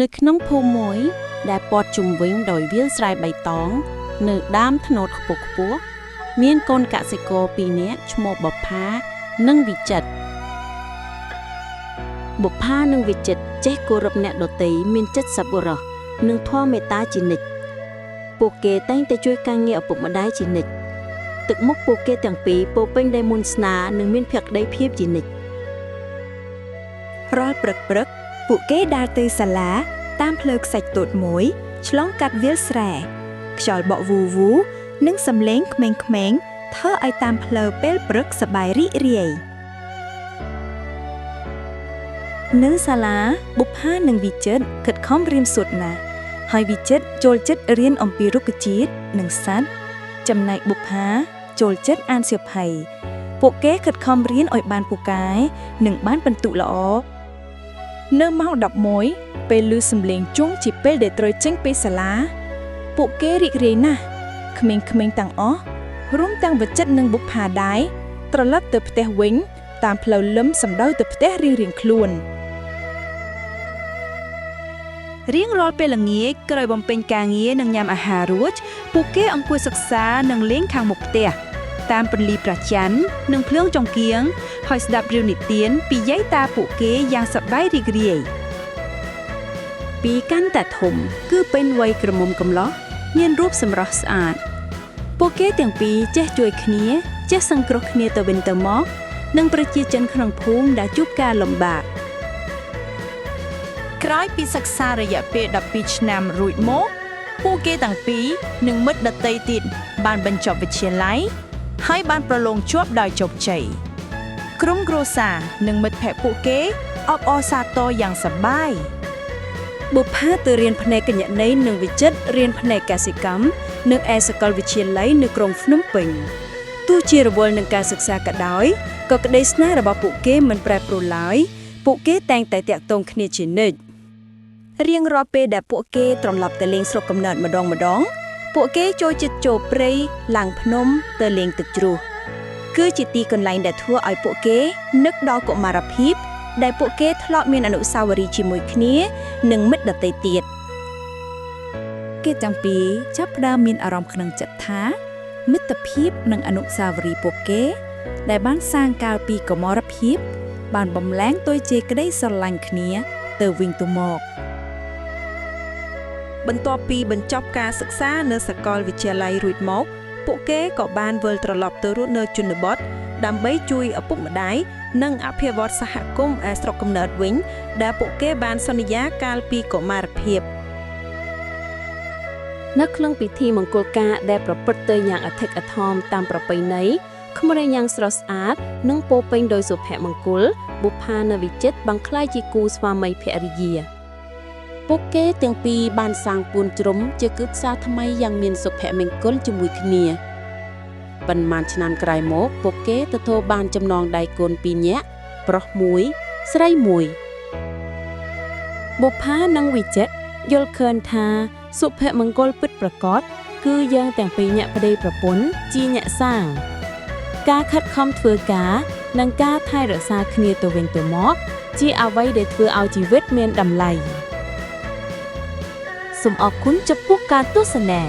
នៅក្នុងភូមិមួយដែលព័ទ្ធជុំវិញដោយវាលស្រែបៃតងនៅដើមថ្នោតខ្ពស់ខ្ពស់មានកូនកសិករពីរនាក់ឈ្មោះបុប្ផានិងវិចិត្របុប្ផានិងវិចិត្រចេះគោរពអ្នកដទៃមានចិត្តសប្បុរសនិងធម៌មេត្តាជានិច្ចពួកគេតែងតែជួយការងារឪពុកម្ដាយជានិច្ចទឹកមុខពួកគេទាំងពីរពោពេញដោយមន្តស្នេហ៍និងមានភក្ដីភាពជានិច្ចរាល់ព្រឹកពួកគេដើរទៅសាលាតាមផ្លូវខ្សាច់តូចមួយឆ្លងកាត់វាលស្រែខ្យល់បក់វូៗនិងសំឡេងក្មេងៗធ្វើឲ្យតាមផ្លូវពេលព្រឹកសប្បាយរីករាយនៅសាលាបុប្ផានិងវិចិត្រខិតខំរៀនសូត្រណាស់ហើយវិចិត្រចូលចិត្តរៀនអំពីរុក្ខជាតិនិងសត្វចំណែកបុប្ផាចូលចិត្តអានសៀវភៅពួកគេខិតខំរៀនឲ្យបានពូកែនិងបានពិន្ទុល្អនៅម៉ោង11ពេលឮសំឡេងជង់ជាពេលដែលត្រូវចេញពីសាលាពួកគេរីករាយណាស់ក្មេងៗទាំងអស់រួមទាំងវិចិត្រនិងបុប្ផាដែរត្រឡប់ទៅផ្ទះវិញតាមផ្លូវលឹមសំដៅទៅផ្ទះរៀងៗខ្លួនរៀងរាល់ពេលល្ងាចក្រោយបំពេញការងារនិងញ៉ាំអាហាររួចពួកគេអង្គុយសិក្សានិងលេងខាងមុខផ្ទះតាមពន្លឺព្រះច័ន្ទនិងភ្លើងចង្កៀងហើយស្ដាប់រឿងនិទានពីយាយតាពួកគេយ៉ាងសប្បាយរីករាយពីកាន់តែធំគឺពេលវ័យក្រមុំកំឡោះមានរូបសម្រស់ស្អាតពួកគេទាំងពីរចេះជួយគ្នាចេះសង្គ្រោះគ្នាទៅវិញទៅមកនិងប្រជាជនក្នុងភូមិដែលជួបការលំបាកក្រោយពីសិក្សារយៈពេល12ឆ្នាំរួចមកពួកគេទាំងពីរនិងមិត្តដទៃទៀតបានបញ្ចប់វិទ្យាល័យហើយបានប្រឡងជាប់ដោយជោគជ័យក្រុមគ្រួសារនិងមិត្តភ័ក្តិពួកគេអបអរសាទរយ៉ាងសប្បាយបុប្ផាទៅរៀនផ្នែកគណនេយ្យនិងវិចិត្ររៀនផ្នែកកសិកម្មនៅឯសាកលវិទ្យាល័យនៅក្រុងភ្នំពេញទោះជារវល់នឹងការសិក្សាក៏ដោយក៏ក្តីស្នេហ៍របស់ពួកគេមិនប្រែប្រួលឡើយពួកគេតែងតែតាក់ទងគ្នាជានិច្ចរៀងរាល់ពេលដែលពួកគេត្រឡប់ទៅលេងស្រុកកំណើតម្ដងពួកគេចូលចិត្តចូលព្រៃឡើងភ្នំទៅលេងទឹកជ្រោះគឺជាទីកន្លែងដែលធ្វើឲ្យពួកគេនឹកដល់កុមារភាពដែលពួកគេធ្លាប់មានអនុស្សាវរីយ៍ជាមួយគ្នានិងមិត្តដទៃទៀតគេទាំងពីរចាប់ផ្ដើមមានអារម្មណ៍ក្នុងចិត្តថាមិត្តភាពនិងអនុស្សាវរីយ៍ពួកគេដែលបានសាងកាលពីកុមារភាពបានបំលែងទៅជាក្តីស្រឡាញ់គ្នាទៅវិញទៅមកបន្ទាប់ពីបញ្ចប់ការសិក្សានៅសាកលវិទ្យាល័យរួចមកពួកគេក៏បានវិលត្រឡប់ទៅរស់នៅជនបទដើម្បីជួយឪពុកម្ដាយនិងអភិវឌ្ឍសហគមន៍ឯស្រុកកំណើតវិញដែលពួកគេបានសន្យាកាលពីកុមារភាពនៅក្នុងពិធីមង្គលការដែលប្រព្រឹត្តទៅយ៉ាងអធិកអធមតាមប្រពៃណីក្មេងយ៉ាងស្រស់ស្អាតនិងពោពេញដោយសុភមង្គលបុប្ផានិងវិចិត្របានក្លាយជាគូស្វាមីភរិយាពួកគេទាំងពីរបានសាងពួនជ្រុំជាគូសារថ្មីយ៉ាងមានសុភមង្គលជាមួយគ្នាប៉ុន្មានឆ្នាំក្រោយមកពួកគេទទួលបានចំណងដៃកូនពីរនាក់ប្រុសមួយស្រីមួយបុប្ផានិងវិចិត្រយល់ឃើញថាសុភមង្គលពិតប្រាកដគឺយើងទាំងពីរនាក់ប្តីប្រពន្ធជាអ្នកសាងការខិតខំធ្វើការនិងការថែរក្សាគ្នាទៅវិញទៅមកជាអ្វីដែលធ្វើឲ្យជីវិតមានតម្លៃសូមអរគុណចំពោះការទស្សនា